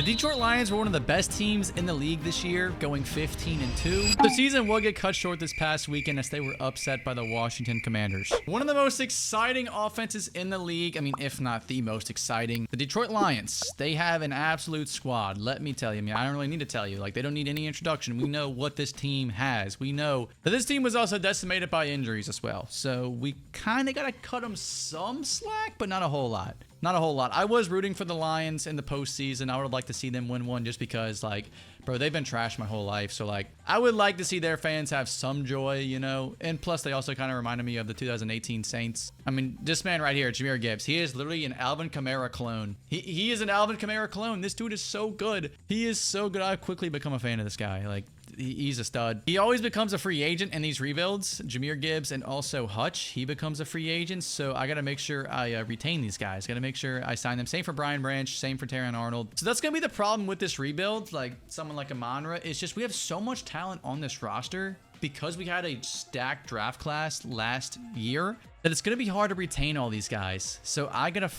Detroit Lions were one of the best teams in the league this year, going 15-2. The season will get cut short this past weekend as they were upset by the Washington Commanders. One of the most exciting offenses in the league, I mean, if not the most exciting, the Detroit Lions. They have an absolute squad, let me tell you. I mean, I don't really need to tell you. Like, they don't need any introduction. We know what this team has. We know that this team was also decimated by injuries as well. So we kind of got to cut them some slack, but not a whole lot. Not a whole lot. I was rooting for the Lions in the postseason. I would like to see them win one just because, like, bro, they've been trashed my whole life. So, like, I would like to see their fans have some joy, you know? And plus, they also kind of reminded me of the 2018 Saints. I mean, this man right here, Jahmyr Gibbs, he is literally an Alvin Kamara clone. He is an Alvin Kamara clone. This dude is so good. He is so good. I've quickly become a fan of this guy. Like, he's a stud. He always becomes a free agent in these rebuilds. Jahmyr Gibbs and also Hutch, he becomes a free agent. So I got to make sure I retain these guys. Got to make sure I sign them. Same for Brian Branch. Same for Terran Arnold. So that's going to be the problem with this rebuild. Like someone like Amonra. It's just we have so much talent on this roster because we had a stacked draft class last year that it's going to be hard to retain all these guys. So I gotta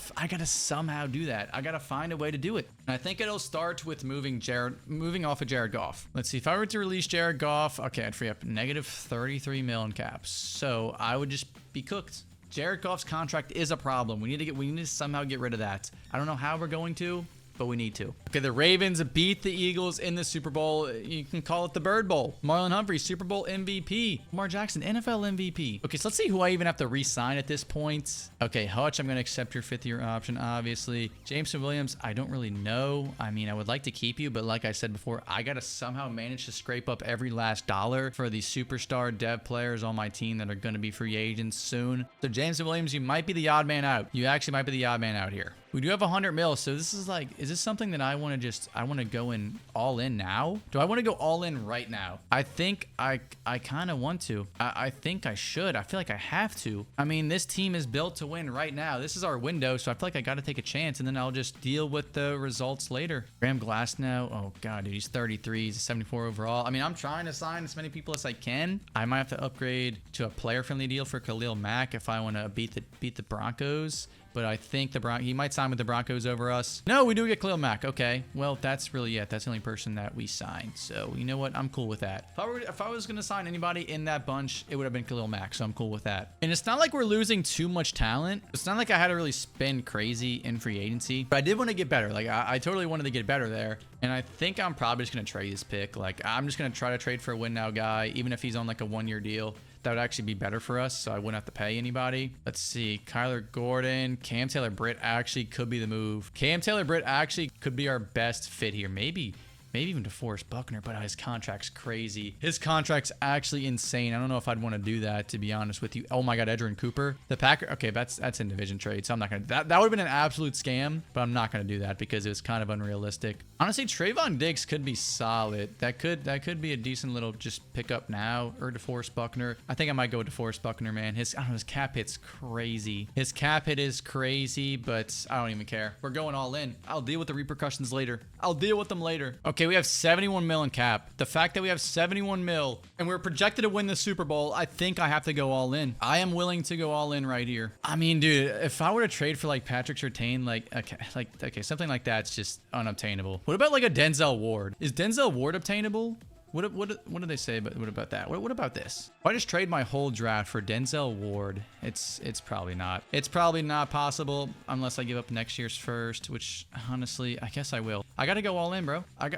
somehow do that. I gotta find a way to do it. And I think it'll start with moving off of Jared Goff. Let's see, if I were to release Jared Goff, okay, I'd free up negative 33 mil in caps. So I would just be cooked. Jared Goff's contract is a problem. We need to somehow get rid of that. I don't know how we're going to, but we need to. Okay, the Ravens beat the Eagles in the Super Bowl. You can call it the Bird Bowl. Marlon Humphrey, Super Bowl MVP. Lamar Jackson, NFL MVP. Okay, so let's see who I even have to re-sign at this point. Okay, Hutch, I'm going to accept your fifth-year option, obviously. Jameson Williams, I don't really know. I mean, I would like to keep you, but like I said before, I got to somehow manage to scrape up every last dollar for these superstar dev players on my team that are going to be free agents soon. So Jameson Williams, you might be the odd man out. You actually might be the odd man out here. We do have 100 mil, so this is like, is this something that I want to go in all in now? Do I want to go all in right now? I think I kind of want to. I think I should. I feel like I have to. I mean, this team is built to win right now. This is our window, so I feel like I got to take a chance, and then I'll just deal with the results later. Graham Glasnow, oh God, dude, he's 33. He's a 74 overall. I mean, I'm trying to sign as many people as I can. I might have to upgrade to a player-friendly deal for Khalil Mack if I want to beat the Broncos. But I think he might sign with the Broncos over us. No, we do get Khalil Mack. Okay. Well, that's really it. That's the only person that we signed. So, you know what? I'm cool with that. If I was going to sign anybody in that bunch, it would have been Khalil Mack. So, I'm cool with that. And it's not like we're losing too much talent. It's not like I had to really spend crazy in free agency. But I did want to get better. Like, I totally wanted to get better there. And I think I'm probably just going to trade this pick. Like, I'm just going to try to trade for a win now guy, even if he's on like a one-year deal. That would actually be better for us, so I wouldn't have to pay anybody. Let's see. Kyler Gordon. Cam Taylor-Britt actually could be the move. Cam Taylor-Britt actually could be our best fit here. Maybe even DeForest Buckner, but his contract's crazy. His contract's actually insane. I don't know if I'd want to do that, to be honest with you. Oh my God, Edgerrin Cooper. The Packer, okay, that's in division trade, so I'm not going to, that would have been an absolute scam, but I'm not going to do that because it was kind of unrealistic. Honestly, Trayvon Diggs could be solid. That could be a decent little just pick up now, or DeForest Buckner. I think I might go with DeForest Buckner, man. I don't know, his cap hit's crazy. His cap hit is crazy, but I don't even care. We're going all in. I'll deal with the repercussions later. I'll deal with them later. Okay, we have 71 mil in cap. The fact that we have 71 mil and we're projected to win the Super Bowl, I think I have to go all in. I am willing to go all in right here. I mean, dude, if I were to trade for like Patrick Surtain, okay, something like that's just unobtainable. What about like a Denzel Ward? Is Denzel Ward obtainable? What do they say about that? What about this? If I just trade my whole draft for Denzel Ward, it's probably not. It's probably not possible unless I give up next year's first, which honestly, I guess I will. I got to go all in, bro. I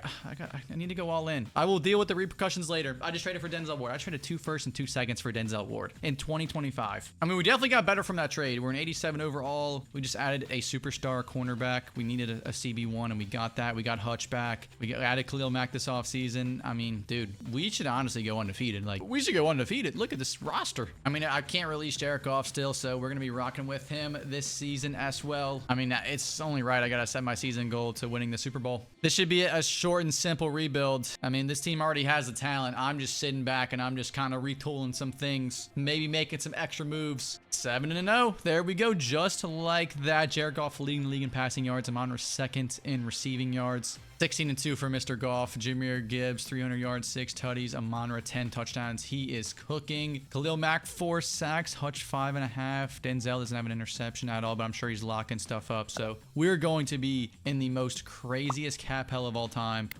need to go all in. I will deal with the repercussions later. I just traded for Denzel Ward. I traded 2 firsts and 2 seconds for Denzel Ward in 2025. I mean, we definitely got better from that trade. We're an 87 overall. We just added a superstar cornerback. We needed a CB1 and we got that. We got Hutch back. We added Khalil Mack this offseason. I mean, dude, we should honestly go undefeated. Like, we should go undefeated. Look at this roster. I mean, I can't release Jared Goff still, so we're going to be rocking with him this season as well. I mean, it's only right. I got to set my season goal to winning the Super Bowl. This should be a short and simple rebuild. I mean, this team already has the talent. I'm just sitting back and I'm just kind of retooling some things, maybe making some extra moves. 7-0. There we go. Just like that. Jared Goff leading the league in passing yards. I'm on second in receiving yards. 16-2 for Mr. Goff. Jahmyr Gibbs, 300 yards. yards, 6 tutties. Amonra, 10 touchdowns. He is cooking. Khalil Mack, 4 sacks. Hutch, 5.5. Denzel doesn't have an interception at all, but I'm sure he's locking stuff up. So we're going to be in the most craziest cap hell of all time.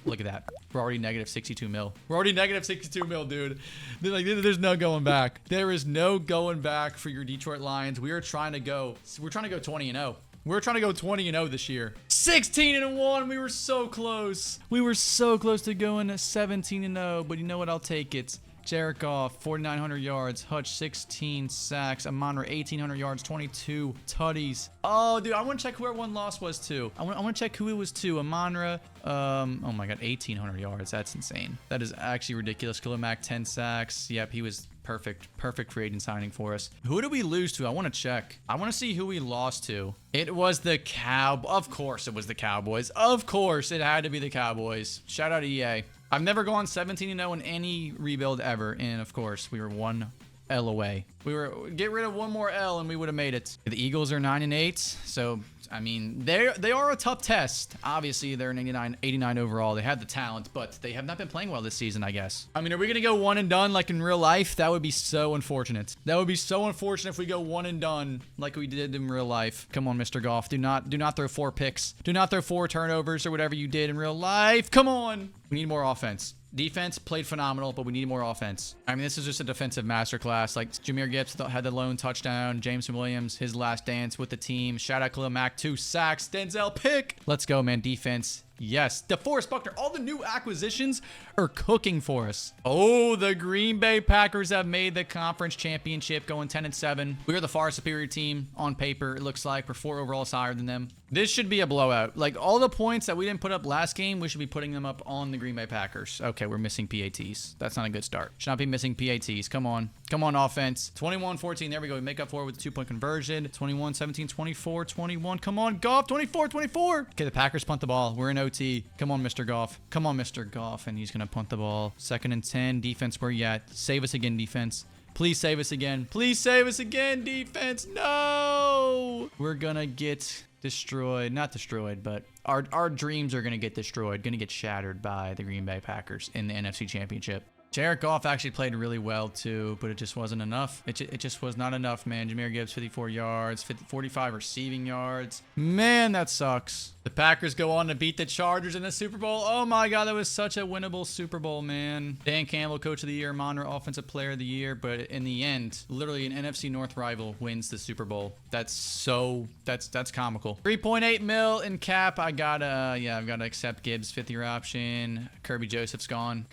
Look at that. We're already negative 62 mil. We're already negative 62 mil, dude. There's no going back. There is no going back for your Detroit Lions. We're trying to go 20-0. We're trying to go 20-0 this year. 16-1. We were so close. We were so close to going 17-0, but you know what? I'll take it. Jared Goff, 4,900 yards. Hutch, 16 sacks. Amonra, 1,800 yards, 22 tutties. Oh, dude, I want to check who our one loss was to. I want to check who it was to. Amonra, oh my God, 1,800 yards. That's insane. That is actually ridiculous. Khalil Mack, 10 sacks. Yep, he was perfect free agent signing for us. Who did we lose to? I want to check. I want to see who we lost to. It was the Of course it was the Cowboys. Of course it had to be the Cowboys. Shout out to EA. I've never gone 17-0 in any rebuild ever, and of course we were 1 L away. Get rid of one more L and we would have made it. The Eagles are 9-8, so I mean they are a tough test. Obviously they're an 89 overall. They have the talent, but they have not been playing well this season, I guess. I mean, are we gonna go one and done like in real life? That would be so unfortunate. That would be so unfortunate if we go one and done like we did in real life. Come on, Mr. Goff. Do not throw 4 picks. Do not throw 4 turnovers or whatever you did in real life. Come on. We need more offense. Defense played phenomenal, but we need more offense. I mean, this is just a defensive masterclass. Like, Jahmyr Gibbs had the lone touchdown. Jameson Williams, his last dance with the team. Shout out Khalil Mack, 2 sacks. Denzel pick. Let's go, man. Defense. Yes. DeForest Buckner. All the new acquisitions are cooking for us. Oh, the Green Bay Packers have made the conference championship, going 10-7. We are the far superior team on paper. It looks like we're 4 overalls higher than them. This should be a blowout. Like, all the points that we didn't put up last game, we should be putting them up on the Green Bay Packers. Okay, we're missing PATs. That's not a good start. Should not be missing PATs. Come on. Come on, offense. 21-14. There we go. We make up for it with the 2-point conversion. 21-17, 24-21. Come on, Goff. 24-24. Okay, the Packers punt the ball. We're in OT. Come on, Mr. Goff. Come on, Mr. Goff. And he's going to punt the ball. 2nd and 10. Defense, where you at? Save us again, defense. Please save us again. Please save us again, defense. No! We're going to get destroyed. Not destroyed, but our dreams are going to get destroyed. Going to get shattered by the Green Bay Packers in the NFC Championship. Jared Goff actually played really well too, but it just wasn't enough. It just was not enough, man. Jahmyr Gibbs, 54 yards, 45 receiving yards. Man, that sucks. The Packers go on to beat the Chargers in the Super Bowl. Oh my God, that was such a winnable Super Bowl, man. Dan Campbell, Coach of the Year, Monroe, Offensive Player of the Year. But in the end, literally an NFC North rival wins the Super Bowl. That's comical. 3.8 mil in cap. I've got to accept Gibbs, 5th-year option. Kirby Joseph's gone.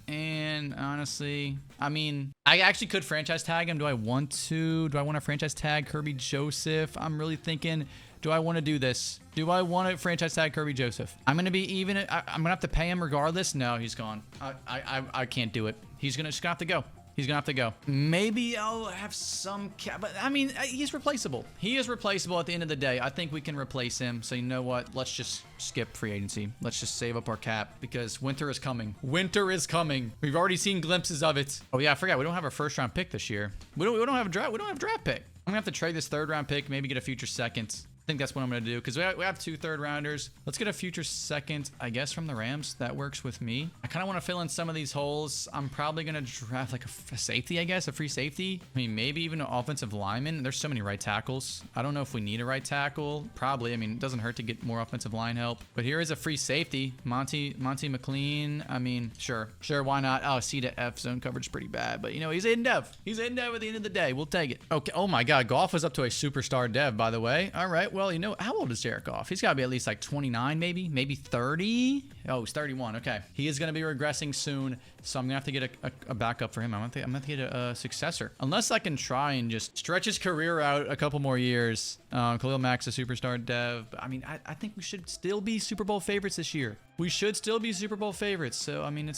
And honestly, I mean, I actually could franchise tag him. Do I want to? Do I want to franchise tag Kirby Joseph? I'm really thinking, do I want to do this? Do I want to franchise tag Kirby Joseph? I'm going to be even. I'm going to have to pay him regardless. No, he's gone. I can't do it. He's just going to have to go. He's going to have to go. Maybe I'll have some cap. But I mean, he's replaceable. He is replaceable at the end of the day. I think we can replace him. So you know what? Let's just skip free agency. Let's just save up our cap because winter is coming. Winter is coming. We've already seen glimpses of it. Oh yeah, I forgot. We don't have our 1st round pick this year. We don't have a draft. We don't have a draft pick. I'm going to have to trade this 3rd round pick. Maybe get a future 2nd. I think that's what I'm going to do because we have 2 3rd rounders. Let's get a future 2nd, I guess, from the Rams. That works with me. I kind of want to fill in some of these holes. I'm probably going to draft like a safety, I guess, a free safety. I mean, maybe even an offensive lineman. There's so many right tackles. I don't know if we need a right tackle. Probably. I mean, it doesn't hurt to get more offensive line help. But here is a free safety. Monty McLean. I mean, sure, why not? Oh, C to F zone coverage is pretty bad. But, you know, he's in dev. He's in dev at the end of the day. We'll take it. Okay. Oh, my God. Goff is up to a superstar dev, by the way. All right. Well, you know, how old is Jared Goff? He's got to be at least like 29, maybe 30. Oh, he's 31. Okay. He is going to be regressing soon, so I'm going to have to get a backup for him. I'm going to have to get a successor. Unless I can try and just stretch his career out a couple more years. Khalil Mack's a superstar dev. But, I mean, I think we should still be Super Bowl favorites this year. We should still be Super Bowl favorites. So, I mean,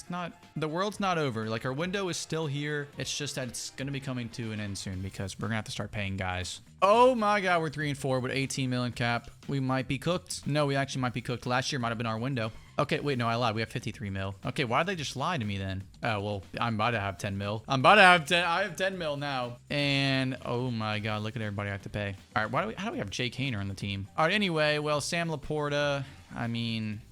the world's not over. Like, our window is still here. It's just that it's going to be coming to an end soon because we're going to have to start paying guys. Oh my God, we're 3-4 with 18 million cap. We might be cooked. No, we actually might be cooked. Last year might have been our window. Okay, wait, no, I lied. We have 53 mil. Okay, why did they just lie to me then? Oh, well, I'm about to have 10 mil. I have 10 mil now. And, oh my God, look at everybody I have to pay. All right, how do we have Jake Hayner on the team? All right, anyway, well, Sam Laporta, I mean,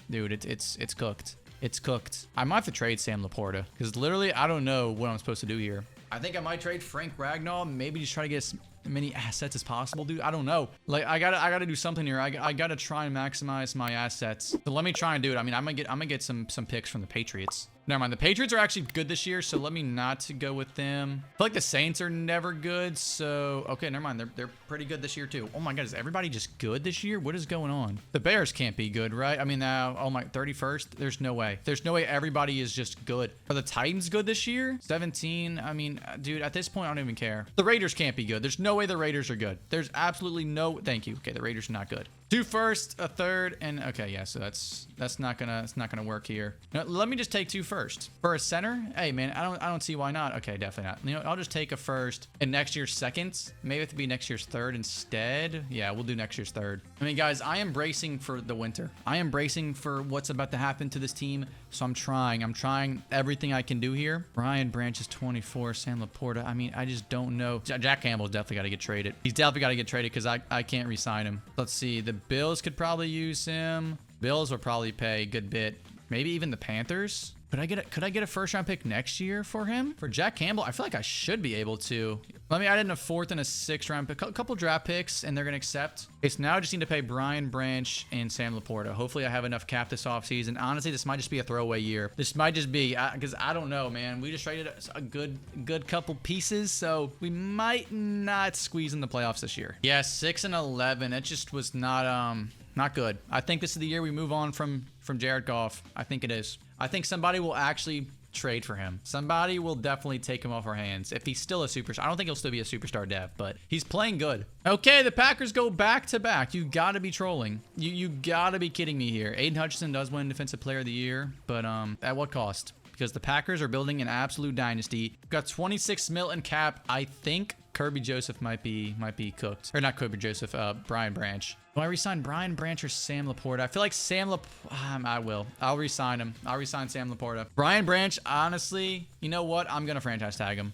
dude, it's cooked. It's cooked. I might have to trade Sam Laporta because literally I don't know what I'm supposed to do here. I think I might trade Frank Ragnoll. Maybe just try to get as many assets as possible, dude. I don't know. Like I gotta do something here. I gotta try and maximize my assets. So let me try and do it. I mean, I'm gonna get some picks from the Patriots. Never mind. The Patriots are actually good this year, so let me not go with them. I feel like the Saints are never good, so okay, never mind. They're pretty good this year too. Oh my God, is everybody just good this year? What is going on? The Bears can't be good, right? I mean, now, oh my, 31st. There's no way. There's no way everybody is just good. Are the Titans good this year? 17. I mean, dude, at this point, I don't even care. The Raiders can't be good. There's no way the Raiders are good. There's absolutely no. Thank you. Okay, the Raiders are not good. 2 firsts, a third, and okay, yeah. So that's not gonna work here. Now, let me just take 2 firsts for a center. Hey man, I don't see why not. Okay, definitely not. You know, I'll just take a first and next year's seconds. Maybe it could be next year's third instead. Yeah, we'll do next year's third. I mean, guys, I am bracing for the winter. I am bracing for what's about to happen to this team. So I'm trying everything I can do here. Brian Branch is 24. Sam Laporta. I mean, I just don't know. Jack Campbell's definitely got to get traded. He's definitely got to get traded because I can't re-sign him. Let's see. The Bills could probably use him. Bills will probably pay a good bit. Maybe even the Panthers. Could I get a first round pick next year for him? For Jack Campbell, I feel like I should be able to. Let me add in a 4th and a 6th round pick, a couple draft picks, and they're gonna accept. Okay, so now I just need to pay Brian Branch and Sam Laporta. Hopefully I have enough cap this offseason. Honestly, this might just be a throwaway year. This might just be, because I don't know, man. We just traded a good couple pieces, so we might not squeeze in the playoffs this year. Yeah, 6 and 11. It just was not good. I think this is the year we move on from Jared Goff. I think it is. I think somebody will actually trade for him. Somebody will definitely take him off our hands. If he's still a superstar. I don't think he'll still be a superstar dev, but he's playing good. Okay, the Packers go back to back. You gotta be trolling. You gotta be kidding me here. Aiden Hutchinson does win Defensive Player of the Year, but at what cost? Because the Packers are building an absolute dynasty. We've got 26 mil in cap. I think Kirby Joseph might be cooked. Or not Kirby Joseph, Brian Branch. Do I resign Brian Branch or Sam Laporta? I feel like Sam Laporta. I will. I'll resign him. I'll resign Sam Laporta. Brian Branch, honestly, you know what? I'm going to franchise tag him.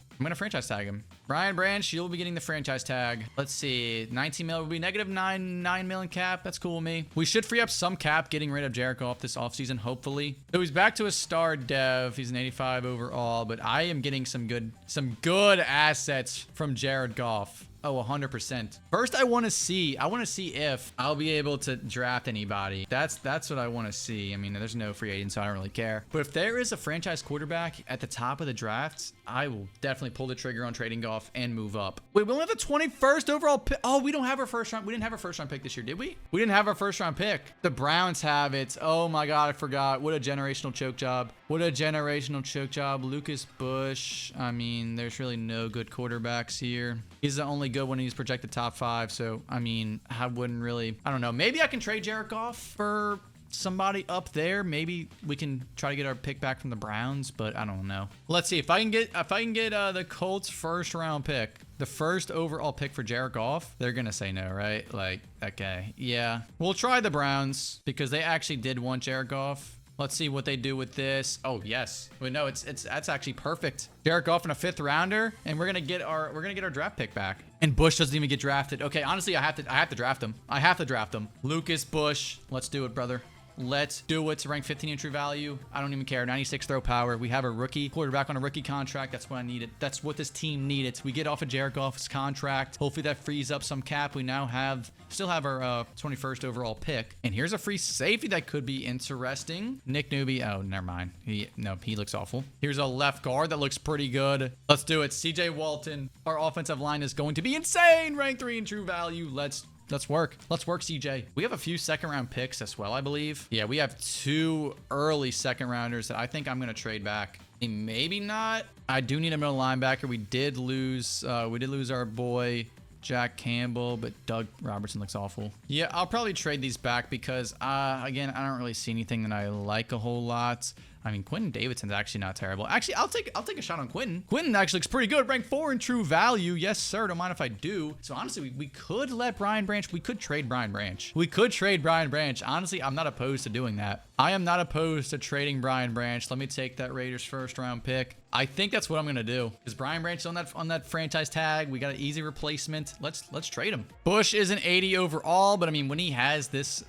Brian Branch, you'll be getting the franchise tag. Let's see. 19 mil will be negative 9 mil in cap. That's cool with me. We should free up some cap getting rid of Jared Goff this offseason, hopefully. So he's back to a star dev. He's an 85 overall, but I am getting some good assets from Jared Goff. Oh, 100%. First, I want to see if I'll be able to draft anybody. That's what I want to see. I mean, there's no free agent, so I don't really care. But if there is a franchise quarterback at the top of the draft, I will definitely pull the trigger on trading Goff and move up. Wait, we only have the 21st overall pick. Oh, we don't have our first round. We didn't have our first round pick this year, did we? We didn't have our first round pick. The Browns have it. Oh my God, I forgot. What a generational choke job. Lucas Bush. I mean, there's really no good quarterbacks here. He's the only good one. He's projected top 5. So, I mean, I wouldn't really, I don't know. Maybe I can trade Jared Goff for somebody up there. Maybe we can try to get our pick back from the Browns, but I don't know. Let's see if I can get the Colts first round pick, the first overall pick for Jared Goff. They're gonna say no, right? Like, okay, yeah, we'll try the Browns because they actually did want Jared Goff. Let's see what they do with this. Oh yes, wait, no, that's actually perfect. Jared Goff in a 5th rounder, and we're gonna get our draft pick back. And Bush doesn't even get drafted. Okay, honestly, I have to draft him. Lucas Bush, let's do it, brother. Let's do it. Rank 15 in true value. I don't even care. 96 throw power. We have a rookie quarterback on a rookie contract. That's what I needed. That's what this team needed. We get off of Jared Goff's contract. Hopefully that frees up some cap. We now still have our 21st overall pick. And here's a free safety that could be interesting. Nick Newby. Oh, never mind. He looks awful. Here's a left guard that looks pretty good. Let's do it. CJ Walton. Our offensive line is going to be insane. Rank 3 in true value. Let's work. Let's work, CJ. We have a few 2nd round picks as well, I believe. Yeah, we have 2 early 2nd rounders that I think I'm going to trade back. And maybe not. I do need a middle linebacker. We did lose our boy Jack Campbell, but Doug Robertson looks awful. Yeah, I'll probably trade these back because, again, I don't really see anything that I like a whole lot. I mean, Quentin Davidson's actually not terrible. Actually, I'll take a shot on Quentin. Quentin actually looks pretty good. Rank 4 in true value. Yes, sir. Don't mind if I do. So honestly, we could let Brian Branch. We could trade Brian Branch. Honestly, I'm not opposed to doing that. I am not opposed to trading Brian Branch. Let me take that Raiders first round pick. I think that's what I'm gonna do. Because Brian Branch is on that franchise tag. We got an easy replacement. Let's trade him. Bush is an 80 overall, but I mean, when he has this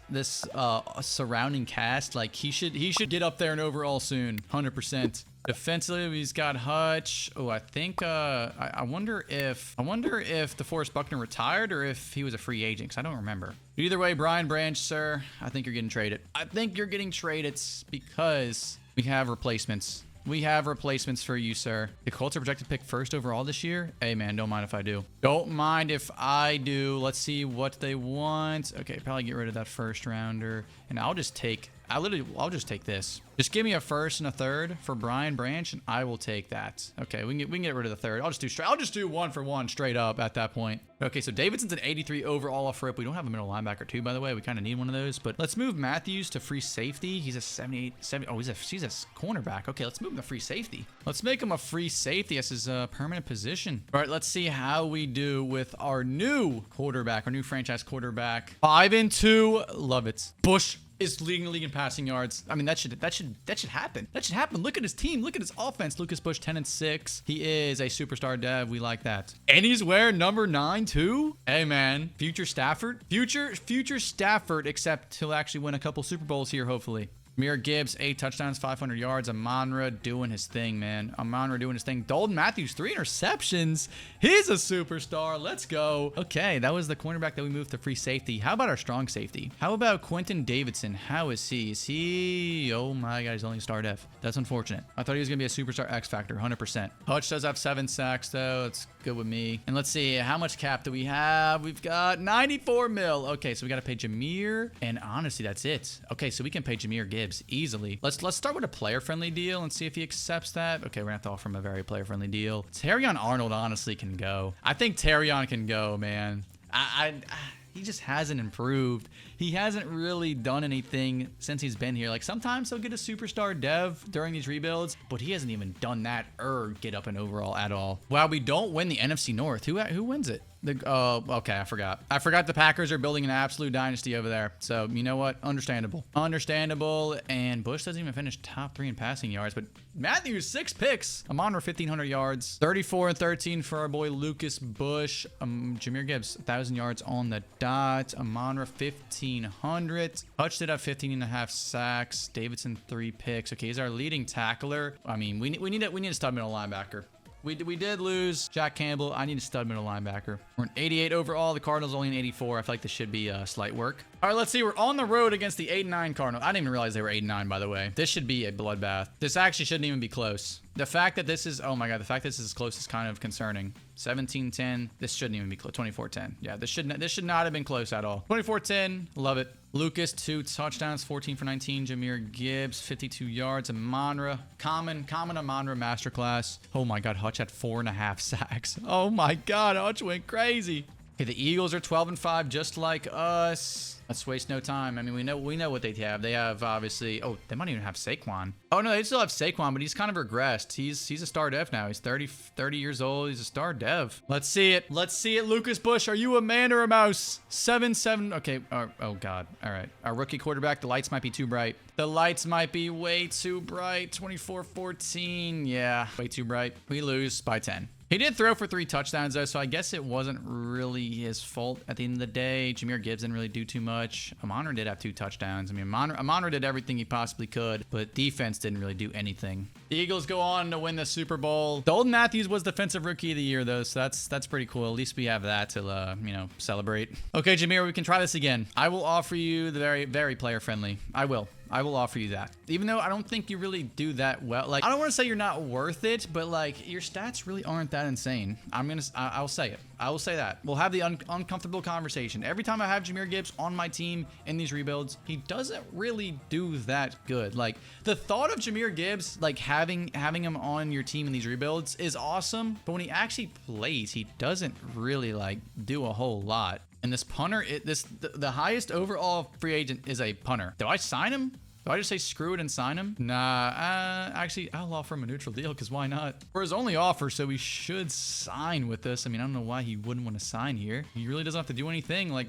surrounding cast, like he should get up there in overall soon, 100%. Defensively, he's got Hutch. Oh, I think I wonder if DeForest Buckner retired or if he was a free agent, because I don't remember. Either way, Brian Branch, sir, I think you're getting traded. I think you're getting traded because we have replacements. We have replacements for you, sir. The Colts are projected to pick first overall this year. Hey, man, don't mind if I do. Don't mind if I do. Let's see what they want. Okay, probably get rid of that first rounder. And I'll just take this. Just give me a first and a third for Brian Branch, and I will take that. Okay, we can get rid of the third. I'll just do 1 for 1 straight up at that point. Okay, so Davidson's an 83 overall off rip. We don't have a middle linebacker too, by the way. We kind of need one of those. But let's move Matthews to free safety. He's a 78, 70. Oh, he's a cornerback. Okay, let's move him to free safety. Let's make him a free safety as his permanent position. All right, let's see how we do with our new quarterback, our new franchise quarterback. 5-2. Love it. Bush is leading the league in passing yards. I mean, that should happen. That should happen. Look at his team. Look at his offense. Lucas Bush, 10-6. He is a superstar dev. We like that. And he's wearing number 9 too. Hey man, future Stafford. Future Stafford, except he'll actually win a couple Super Bowls here, hopefully. Mir Gibbs, 8 touchdowns, 500 yards. Amonra doing his thing, man. Amonra doing his thing. Dalton Matthews, 3 interceptions. He's a superstar. Let's go. Okay, that was the cornerback that we moved to free safety. How about our strong safety? How about Quentin Davidson? How is he? Is he... Oh my God, he's only a star def. That's unfortunate. I thought he was going to be a superstar X factor, 100%. Hutch does have 7 sacks, though. That's good with me. And let's see, how much cap do we have? We've got 94 mil. Okay, so we got to pay Jameer. And honestly, that's it. Okay, so we can pay Jameer Gibbs easily. Let's start with a player-friendly deal and see if he accepts that. Okay, we're gonna have to offer him a very player-friendly deal. Terrion Arnold honestly can go. I think Terrion can go, man. He just hasn't improved. He hasn't really done anything since he's been here. Like, sometimes he'll get a superstar dev during these rebuilds, but he hasn't even done that or get up in overall at all. Wow, we don't win the NFC North. Who wins it? Okay, I forgot. The Packers are building an absolute dynasty over there. So, you know what? Understandable. And Bush doesn't even finish top 3 in passing yards, but Matthews, 6 picks. Amonra, 1,500 yards. 34-13 for our boy Lucas Bush. Jameer Gibbs, 1,000 yards on the dot. Amonra, 1,500. Hutch did have 15.5 sacks. Davidson, 3 picks. Okay, he's our leading tackler. I mean, we need a stud middle linebacker. We did lose Jack Campbell. I need a stud middle linebacker. We're an 88 overall. The Cardinals only an 84. I feel like this should be slight work. All right, let's see. We're on the road against the 8-9 Cardinals. I didn't even realize they were 8-9, by the way. This should be a bloodbath. This actually shouldn't even be close. The fact that this is, oh my God, the fact that this is close is kind of concerning. 17-10. This shouldn't even be close. 24-10. Yeah, this should not have been close at all. 24-10. Love it. Lucas, 2 touchdowns, 14 for 19. Jameer Gibbs, 52 yards. Amonra, common Amonra masterclass. Oh my God, Hutch had 4.5 sacks. Oh my God, Hutch went crazy. Okay, the Eagles are 12-5, just like us. Let's waste no time. I mean, we know what they have. They have, obviously... Oh, they might even have Saquon. Oh, no, they still have Saquon, but he's kind of regressed. He's a star dev now. He's 30 years old. He's a star dev. Let's see it. Lucas Bush. Are you a man or a mouse? 7-7. Okay. Oh, God. All right. Our rookie quarterback, the lights might be too bright. The lights might be way too bright. 24-14. Yeah, way too bright. We lose by 10. He did throw for 3 touchdowns, though, so I guess it wasn't really his fault at the end of the day. Jameer Gibbs didn't really do too much. Amonra did have 2 touchdowns. I mean, Amonra did everything he possibly could, but defense didn't really do anything. The Eagles go on to win the Super Bowl. Dalton Matthews was Defensive Rookie of the Year, though, so that's pretty cool. At least we have that to, celebrate. Okay, Jameer, we can try this again. I will offer you the very, very player-friendly. I will offer you that. Even though I don't think you really do that well. Like, I don't want to say you're not worth it, but like, your stats really aren't that insane. I'll say it. I will say that. We'll have the uncomfortable conversation. Every time I have Jameer Gibbs on my team in these rebuilds, he doesn't really do that good. Like, the thought of Jameer Gibbs, like having him on your team in these rebuilds is awesome, but when he actually plays, he doesn't really like do a whole lot. And this punter, the highest overall free agent is a punter. Do I sign him? Do I just say screw it and sign him? Nah, actually, I'll offer him a neutral deal because why not? For his only offer, so he should sign with us. I mean, I don't know why he wouldn't want to sign here. He really doesn't have to do anything. Like,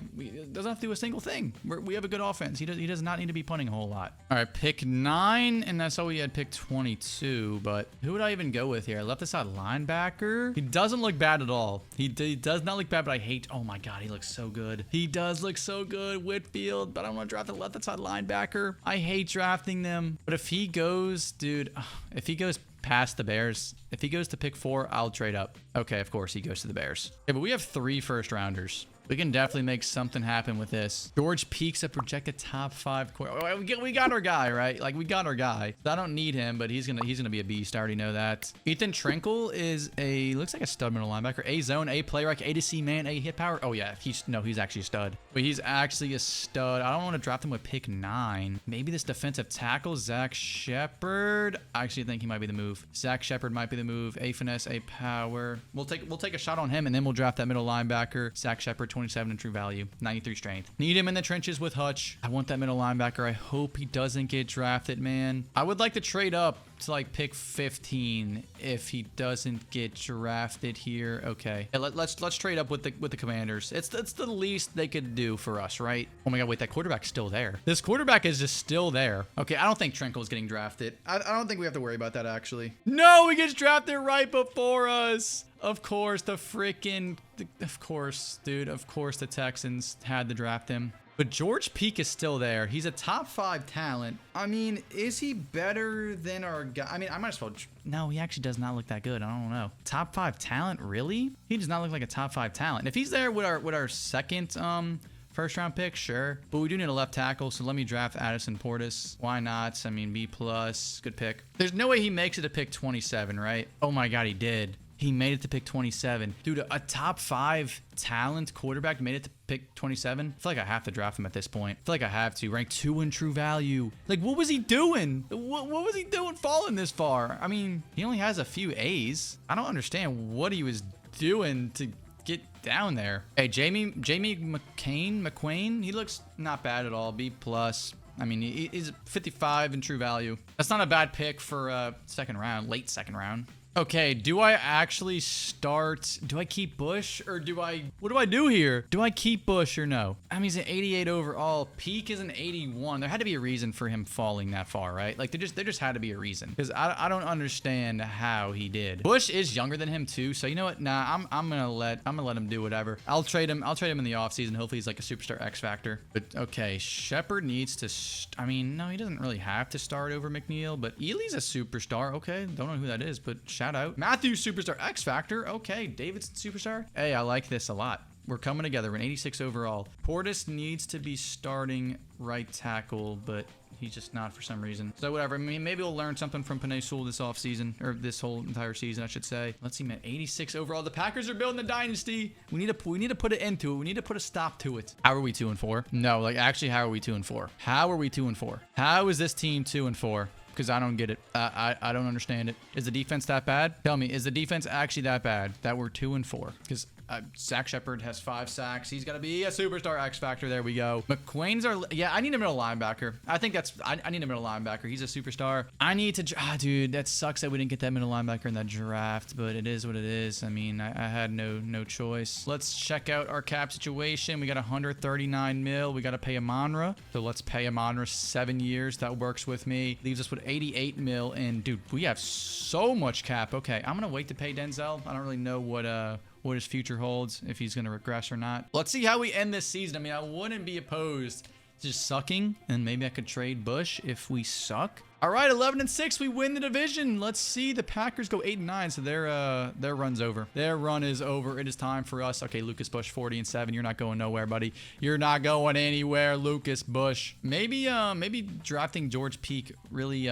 doesn't have to do a single thing. We have a good offense. He does not need to be punting a whole lot. All right, pick 9, and that's all we had, pick 22. But who would I even go with here? Left side linebacker. He doesn't look bad at all. He does not look bad, but I hate. Oh my God, he looks so good. He does look so good. Whitfield, but I don't want to draft the left side linebacker. I hate drafting them. But if he goes, dude, if he goes past the Bears, if he goes to pick 4, I'll trade up. Okay, of course he goes to the Bears. Okay, but we have 3 first rounders. We can definitely make something happen with this. George Peek's a projected top 5 quarterback. We got our guy, right? Like, we got our guy. I don't need him, but he's gonna be a beast. I already know that. Ethan Trinkle is looks like a stud middle linebacker. A zone, A play rec, A to C man, A hit power. Oh yeah, he's actually a stud. But he's actually a stud. I don't want to draft him with pick 9. Maybe this defensive tackle, Zach Shepard. I actually think he might be the move. Zach Shepard might be the move. A finesse, A power. We'll take a shot on him, and then we'll draft that middle linebacker. Zach Shepard, 27 in true value, 93 strength. Need him in the trenches with Hutch. I want that middle linebacker. I hope he doesn't get drafted, man. I would like to trade up to like pick 15 if he doesn't get drafted here. Okay, yeah, let's trade up with the Commanders. It's the least they could do for us, right? Oh my God, wait, that quarterback's still there. This quarterback is just still there. Okay, I don't think Trinkle's getting drafted. I don't think we have to worry about that, actually. No, he gets drafted right before us. Of course, of course, dude. Of course, the Texans had to draft him. But George Peek is still there. He's a top 5 talent. I mean, is he better than our guy? I mean, I might as well. No, he actually does not look that good. I don't know. Top 5 talent, really? He does not look like a top 5 talent. If he's there with our second first round pick, sure. But we do need a left tackle, so let me draft Addison Portis. Why not? I mean, B+. Good pick. There's no way he makes it to pick 27, right? Oh my God, he did. He made it to pick 27. Dude, a top 5 talent quarterback made it to pick 27. I feel like I have to draft him at this point. I feel like I have to. Rank 2 in true value. Like, what was he doing? What was he doing falling this far? I mean, he only has a few A's. I don't understand what he was doing to get down there. Hey, Jamie McQuain, he looks not bad at all. B+. I mean, he's 55 in true value. That's not a bad pick for second round, late second round. Okay, do I actually start? Do I keep Bush or what do I do here? Do I keep Bush or no? I mean, he's an 88 overall. Peak is an 81. There had to be a reason for him falling that far, right? Like, there just had to be a reason, because I don't understand how he did. Bush is younger than him too, so you know what? Nah, I'm gonna let him do whatever. I'll trade him in the offseason. Hopefully he's like a superstar X factor. But okay, Shepard needs to. I mean, no, he doesn't really have to start over McNeil, but Ely's a superstar. Okay, don't know who that is, but shout out. Matthew superstar X factor. Okay, Davidson superstar. Hey, I like this a lot. We're coming together. We're an 86 overall. Portis needs to be starting right tackle, but he's just not for some reason. So whatever. I mean, maybe we'll learn something from Penei Sewell this offseason, or this whole entire season, I should say. Let's see, man. 86 overall. The Packers are building a dynasty. We need to put an end to it. We need to put a stop to it. How are we 2-4? No, like, actually, how are we 2-4? How are we 2-4? How is this team 2-4? Because I don't get it. I don't understand it. Is the defense that bad? Tell me, is the defense actually that bad that we're 2-4? Because Zach Shepard has 5 sacks. He's got to be a superstar X factor. There we go. McQuain's yeah, I need a middle linebacker. I think I need a middle linebacker. He's a superstar. I need to, dude, that sucks that we didn't get that middle linebacker in that draft, but it is what it is. I mean, I had no choice. Let's check out our cap situation. We got 139 mil. We got to pay Amonra. So let's pay Amonra 7 years. That works with me. Leaves us with 88 mil. And dude, we have so much cap. Okay, I'm going to wait to pay Denzel. I don't really know what his future holds, if he's going to regress or not. Let's see how we end this season. I mean, I wouldn't be opposed to just sucking, and maybe I could trade Bush if we suck. All right, 11-6, we win the division. Let's see, the Packers go 8-9, so their run's over. Their run is over. It is time for us. Okay, Lucas Bush, 40-7. You're not going nowhere, buddy. You're not going anywhere, Lucas Bush. Maybe drafting George Peek really,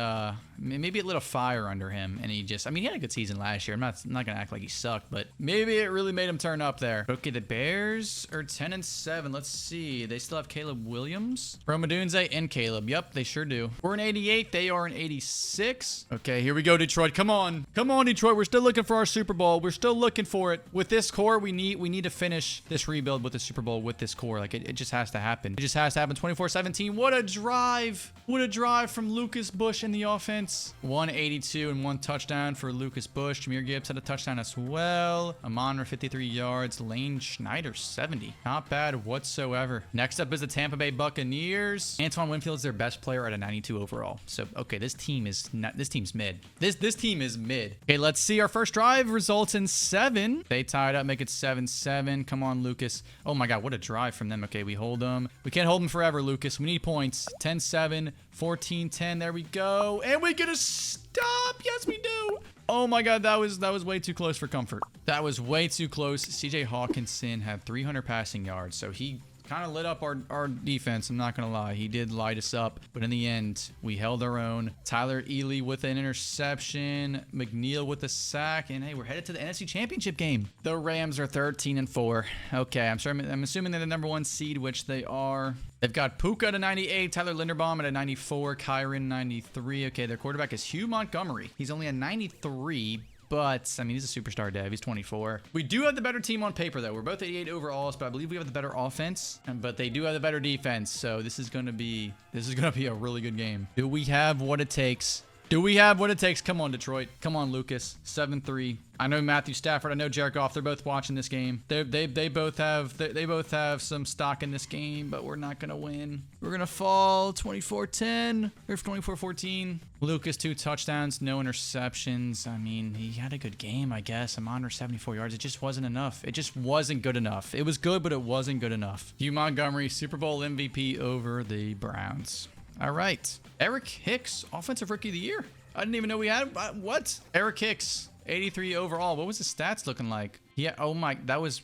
maybe it lit a fire under him, and he had a good season last year. I'm not gonna act like he sucked, but maybe it really made him turn up there. Okay, the Bears are 10-7. Let's see, they still have Caleb Williams, Rome Odunze, and Caleb. Yep, they sure do. We're an 88. They are an 86. Okay, here we go, Detroit. Come on, Detroit. We're still looking for our Super Bowl. We're still looking for it. With this core, we need to finish this rebuild with the Super Bowl with this core. Like, it just has to happen. It just has to happen. 24-17. What a drive. What a drive from Lucas Bush in the offense. 182 and 1 touchdown for Lucas Bush. Jameer Gibbs had a touchdown as well. Amon 53 yards. Lane Schneider 70. Not bad whatsoever. Next up is the Tampa Bay Buccaneers. Antoine Winfield's their best player at a 92 overall. So, okay, this team is not, this team's mid. This team is mid. Okay, let's see. Our first drive results in 7. They tied up, make it 7-7. Come on, Lucas. Oh my God, what a drive from them. Okay, we hold them. We can't hold them forever, Lucas. We need points. 10-7, 14-10. There we go. And we get a stop. Yes, we do. Oh my God, that was way too close for comfort. That was way too close. CJ Hawkinson had 300 passing yards, so he kind of lit up our defense. I'm not going to lie. He did light us up. But in the end, we held our own. Tyler Ely with an interception. McNeil with a sack. And hey, we're headed to the NFC Championship game. The Rams are 13-4. Okay, I'm assuming they're the #1 seed, which they are. They've got Puka at a 98, Tyler Linderbaum at a 94, Kyron 93. Okay, their quarterback is Hugh Montgomery. He's only a 93, but, I mean, he's a superstar dev. He's 24. We do have the better team on paper, though. We're both 88 overalls, but I believe we have the better offense, but they do have the better defense. So this is going to be a really good game. Do we have what it takes? Do we have what it takes? Come on, Detroit. Come on, Lucas. 7-3. I know Matthew Stafford. I know Jared Goff. They're both watching this game. They both have some stock in this game, but we're not gonna win. We're gonna fall 24-10 or 24-14. Lucas 2 touchdowns, no interceptions. I mean, he had a good game, I guess. I'm under 74 yards. It just wasn't enough. It just wasn't good enough. It was good, but it wasn't good enough. Hugh Montgomery, Super Bowl MVP over the Browns. All right. Eric Hicks, Offensive Rookie of the Year. I didn't even know we had what? Eric Hicks, 83 overall. What was his stats looking like? Yeah, oh my, that was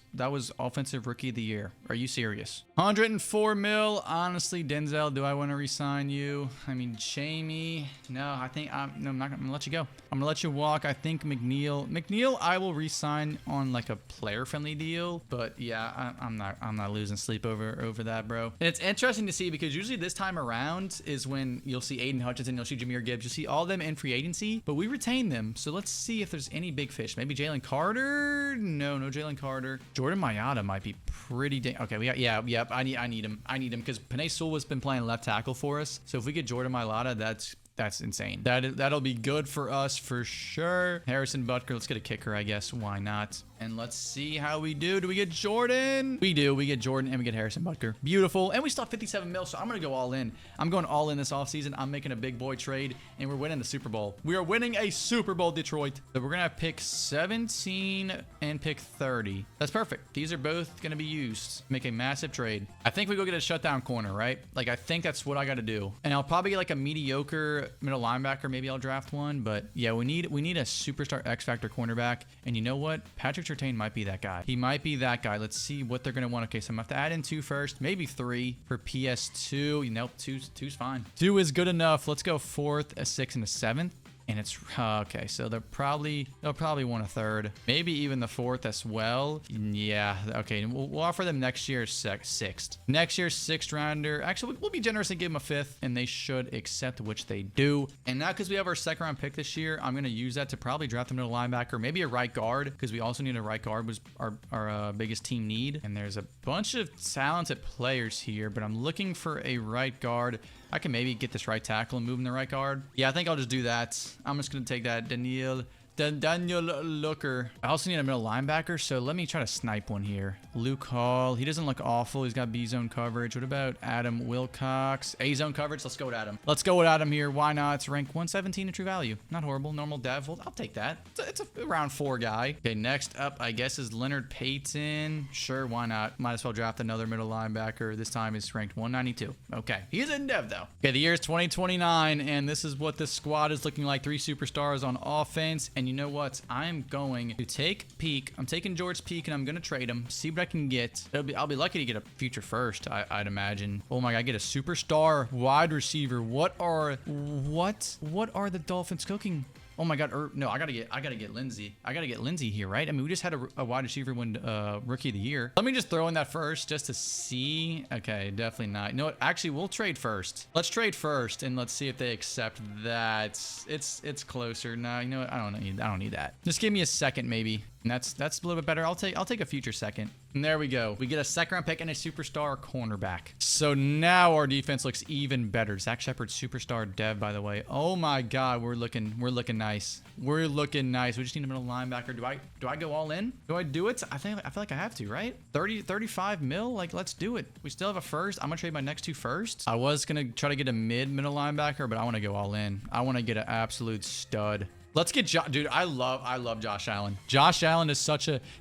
Offensive Rookie of the Year. Are you serious? 104 mil. Honestly, Denzel, do I want to re-sign you? I mean, Jamie. No, I think I'm not gonna let you go. I'm gonna let you walk. I think McNeil, I will re-sign on like a player-friendly deal. But yeah, I'm not losing sleep over that, bro. And it's interesting to see because usually this time around is when you'll see Aiden Hutchinson, you'll see Jameer Gibbs, you'll see all of them in free agency, but we retain them. So let's see if there's any big fish. Maybe Jalen Carter. No Jalen Carter. Jordan Mailata might be pretty okay, we got, yep. I need him because Penei Sewell has been playing left tackle for us. So if we get Jordan Mailata, that's insane. That'll be good for us for sure. Harrison Butker, let's get a kicker, I guess. Why not? And let's see how we do. Do we get Jordan? We do. We get Jordan and we get Harrison Butker. Beautiful. And we still have 57 mil, so I'm going to go all in. I'm going all in this offseason. I'm making a big boy trade, and we're winning the Super Bowl. We are winning a Super Bowl, Detroit. So we're going to have pick 17 and pick 30. That's perfect. These are both going to be used. Make a massive trade. I think we go get a shutdown corner, right? Like, I think that's what I got to do. And I'll probably get like a mediocre middle linebacker. Maybe I'll draft one. But yeah, we need a superstar X-Factor cornerback. And you know what? Patrick Surtain might be that guy. He might be that guy. Let's see what they're going to want. Okay, so I'm going to have to add in 2 first, maybe 3 for PS2. Nope, 2's fine. 2 is good enough. Let's go 4th, a 6th, and a 7th. And it's okay, so they'll probably want a 3rd, maybe even the 4th as well. Yeah, okay, we'll offer them next year's 6th. Next year's 6th rounder. Actually, we'll be generous and give them a 5th, and they should accept, which they do. And now, because we have our 2nd round pick this year, I'm gonna use that to probably draft them to a linebacker, maybe a right guard, because we also need a right guard. Was our biggest team need. And there's a bunch of talented players here, but I'm looking for a right guard. I can maybe get this right tackle and move him to right guard. Yeah, I think I'll just do that. I'm just going to take that Daniel Looker. I also need a middle linebacker, so let me try to snipe one here. Luke Hall. He doesn't look awful. He's got B-zone coverage. What about Adam Wilcox? A-zone coverage. Let's go with Adam. Let's go with Adam here. Why not? It's ranked 117 in true value. Not horrible. Normal dev. Well, I'll take that. It's a round 4 guy. Okay, next up, I guess, is Leonard Payton. Sure, why not? Might as well draft another middle linebacker. This time it's ranked 192. Okay, he's in dev, though. Okay, the year is 2029, and this is what this squad is looking like. 3 superstars on offense, and you know what? I'm going to take Peak. I'm taking George Peak, and I'm going to trade him. See what I can get. I'll be lucky to get a future first, I'd imagine. Oh my God, I get a superstar wide receiver. What are the Dolphins cooking? Oh my God, no, I gotta get Lindsey. I gotta get Lindsey here, right? I mean, we just had a wide receiver win Rookie of the Year. Let me just throw in that first just to see. Okay, definitely not. You know what? Actually, we'll trade first. Let's trade first and let's see if they accept that. It's closer. No, you know what? I don't need that. Just give me a second, maybe. And that's a little bit better. I'll take a future second. And there we go. We get a second round pick and a superstar cornerback. So now our defense looks even better. Zach Shepard, superstar dev, by the way. Oh my God, we're looking nice. We're looking nice. We just need a middle linebacker. Do I go all in? Do I do it? I feel like I have to, right? 35 mil. Like, let's do it. We still have a first. I'm gonna trade my next 2 firsts. I was gonna try to get a middle linebacker, but I want to go all in. I want to get an absolute stud. Let's get dude. I love Josh Allen. Josh Allen is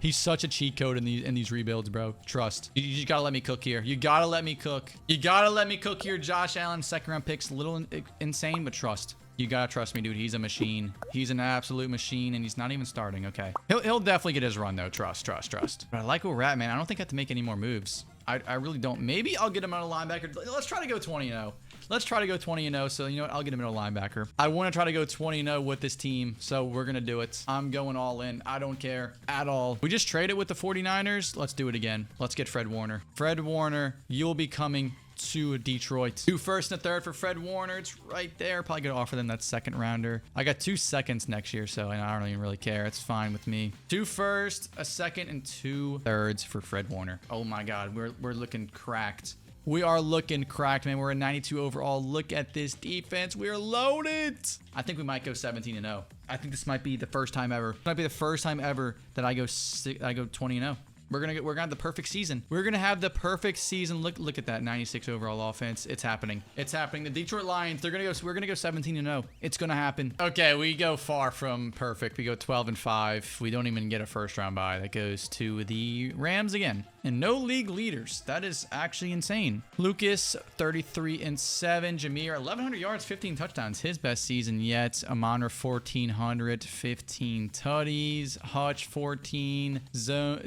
he's such a cheat code in these rebuilds, bro. Trust. You just gotta let me cook here. You gotta let me cook. You gotta let me cook here. Josh Allen, second round pick's a little insane, but trust. You gotta trust me, dude. He's a machine. He's an absolute machine, and he's not even starting. Okay. He'll definitely get his run though. Trust. But I like where we're at, man. I don't think I have to make any more moves. I really don't. Maybe I'll get him out of linebacker. Let's try to go 20-0. Let's try to go 20-0. So, you know what? I'll get him in a linebacker. I want to try to go 20-0 with this team. So, we're going to do it. I'm going all in. I don't care at all. We just traded with the 49ers. Let's do it again. Let's get Fred Warner. Fred Warner, you'll be coming to Detroit. 2 firsts and a third for Fred Warner. It's right there. Probably gonna offer them that second rounder. I got 2 seconds next year, so I don't even really care. It's fine with me. 2 firsts, a second, and 2 thirds for Fred Warner. Oh my God, we're looking cracked. We are looking cracked, man. We're a 92 overall. Look at this defense. We are loaded. I think we might go 17-0. I think this might be the first time ever. It might be the first time ever that I go 20-0. We're gonna have the perfect season. We're gonna have the perfect season. Look at that 96 overall offense. It's happening. It's happening. The Detroit Lions, we're gonna go 17-0. It's gonna happen. Okay, we go far from perfect. We go 12-5. We don't even get a first round bye. That goes to the Rams again. And no league leaders. That is actually insane. Lucas, 33-7. Jameer, 1,100 yards, 15 touchdowns. His best season yet. Amonra, 1,400, 15 tutties. Hutch, 14.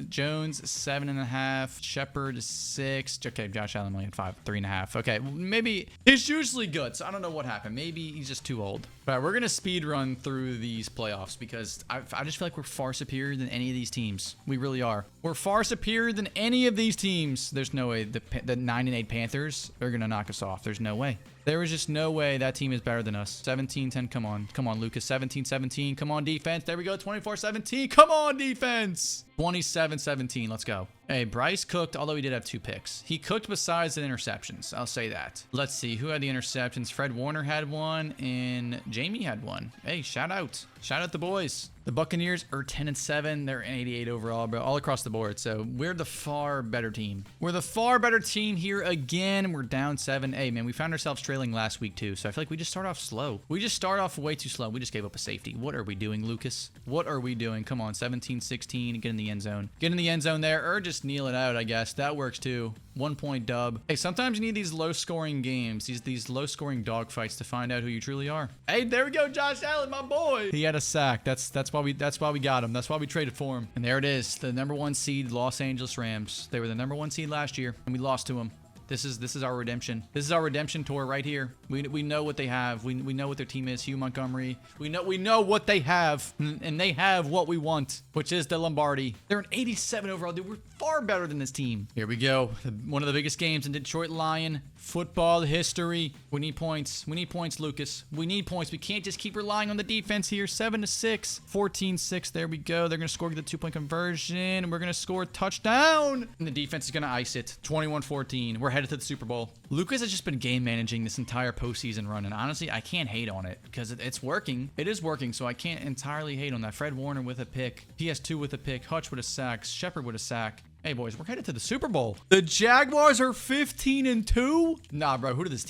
Jones, 7.5. Shepard, 6. Okay, Josh Allen only had 3.5. Okay, maybe he's usually good, so I don't know what happened. Maybe he's just too old. But we're gonna speed run through these playoffs because I just feel like we're far superior than any of these teams. We really are. We're far superior than any of these teams. There's no way the 9-8 Panthers are gonna knock us off. There's no way. There is just no way that team is better than us. 17-10, come on, Lucas. 17-17, come on, defense. There we go. 24-17, come on, defense. 27-17, let's go. Hey, Bryce cooked, although he did have 2 picks. He cooked besides the interceptions. I'll say that. Let's see, who had the interceptions? Fred Warner had 1, and Jamie had 1. Hey, shout out. Shout out the boys. The Buccaneers are 10-7. They're an 88 overall, bro, all across the board. So we're the far better team. We're the far better team here again. We're down 7. Hey, man, we found ourselves trailing last week, too. So I feel like we just start off slow. We just start off way too slow. We just gave up a safety. What are we doing, Lucas? What are we doing? Come on, 17-16. Get in the end zone. Get in the end zone there, or just kneel it out, I guess. That works, too. 1-point dub. Hey, sometimes you need these low-scoring games, these low-scoring dogfights to find out who you truly are. Hey, there we go, Josh Allen, my boy. He had a sack. That's why we got him. That's why we traded for him. And there it is, the #1 seed Los Angeles Rams. They were the #1 seed last year, and we lost to them. This is our redemption. This is our redemption tour right here. We know what they have. We know what their team is. Hugh Montgomery. We know what they have, and they have what we want, which is the Lombardi. They're an 87 overall, dude. We're far better than this team. Here we go. One of the biggest games in Detroit Lion football history. We need points. We need points, Lucas. We need points. We can't just keep relying on the defense here. 7-6. 14-6. There we go. They're going to score the 2-point conversion, and we're going to score a touchdown. And the defense is going to ice it. 21-14. We're headed to the Super Bowl. Lucas has just been game managing this entire postseason run, and honestly, I can't hate on it because it's working. It is working, so I can't entirely hate on that. Fred Warner with a pick. PS2 with a pick. Hutch with a sack. Shepard with a sack. Hey, boys, we're headed to the Super Bowl. The Jaguars are 15-2? Nah, bro, who does this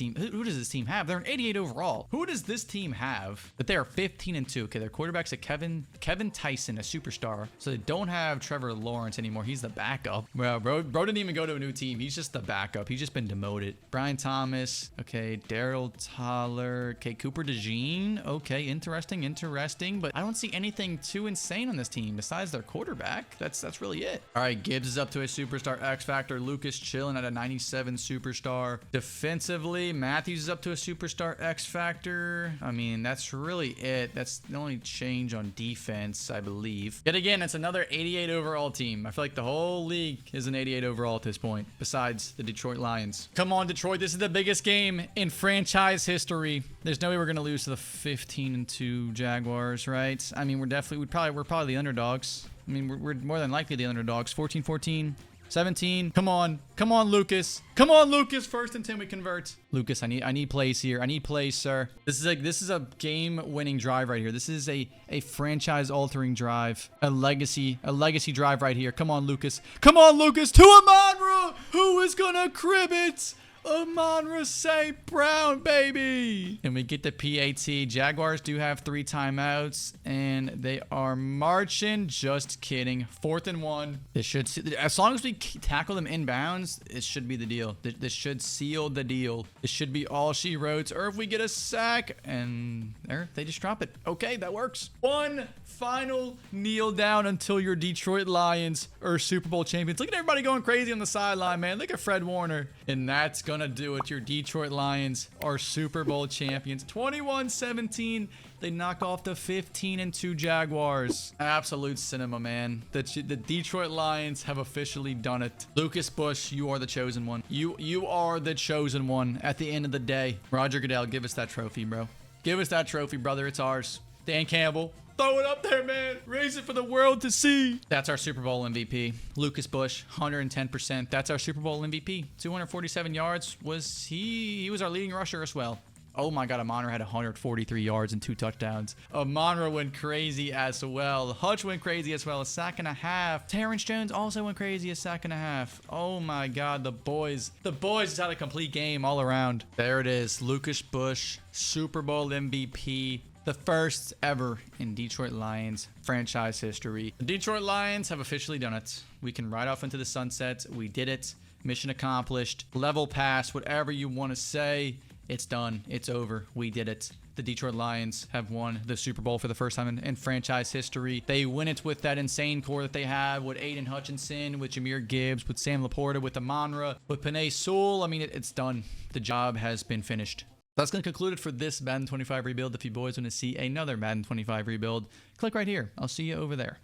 team have? They're an 88 overall. Who does this team have that they are 15-2? Okay, their quarterback's a Kevin Tyson, a superstar. So they don't have Trevor Lawrence anymore. He's the backup. Bro didn't even go to a new team. He's just the backup. He's just been demoted. Brian Thomas. Okay, Daryl Toller. Okay, Cooper DeJean. Okay, interesting. But I don't see anything too insane on this team besides their quarterback. That's really it. All right, Gibbs is up to a superstar X Factor. Lucas chilling at a 97 superstar. Defensively, Matthews is up to a superstar X Factor. I mean, that's really it. That's the only change on defense, I believe. Yet again, it's another 88 overall team. I feel like the whole league is an 88 overall at this point, besides the Detroit Lions. Come on, Detroit. This is the biggest game in franchise history. There's no way we're going to lose to the 15-2 Jaguars, right? I mean, we're probably the underdogs. I mean, we're more than likely the underdogs. 14-14. 17. Come on. Come on, Lucas. Come on, Lucas. First and 10 we convert. Lucas, I need plays here. I need plays, sir. This is a game-winning drive right here. This is a franchise-altering drive. A legacy drive right here. Come on, Lucas. Come on, Lucas. To Amonra. Who is gonna crib it? Amonra St. Brown, baby. And we get the PAT. Jaguars do have 3 timeouts, and they are marching. Just kidding. 4th and 1. This should, as long as we tackle them inbounds, it should be the deal. This should seal the deal. This should be all she wrote. Or if we get a sack, and there, they just drop it. Okay, that works. One final kneel down until your Detroit Lions are Super Bowl champions. Look at everybody going crazy on the sideline, man. Look at Fred Warner. And that's gonna do it. Your Detroit Lions are Super Bowl champions. 21-17. They knock off the 15-2 Jaguars. Absolute cinema, man. The Detroit Lions have officially done it. Lucas Bush, you are the chosen one. You are the chosen one at the end of the day. Roger Goodell, give us that trophy, bro. Give us that trophy, brother. It's ours. Dan Campbell, throw it up there, man. Raise it for the world to see. That's our Super Bowl MVP. Lucas Bush, 110%. That's our Super Bowl MVP. 247 yards. He was our leading rusher as well. Oh my God, Amonra had 143 yards and 2 touchdowns. Amonra went crazy as well. Hutch went crazy as well. A sack and a half. Terrence Jones also went crazy. A sack and a half. Oh my God, the boys just had a complete game all around. There it is. Lucas Bush, Super Bowl MVP. The first ever in Detroit Lions franchise history. The Detroit Lions have officially done it. We can ride off into the sunset. We did it. Mission accomplished. Level pass, whatever you want to say. It's done. It's over. We did it. The Detroit Lions have won the Super Bowl for the first time in franchise history. They win it with that insane core that they have with Aiden Hutchinson, with Jahmyr Gibbs, with Sam Laporta, with Amonra, with Penei Sewell. I mean, it's done. The job has been finished. That's going to conclude it for this Madden 25 rebuild. If you boys want to see another Madden 25 rebuild, click right here. I'll see you over there.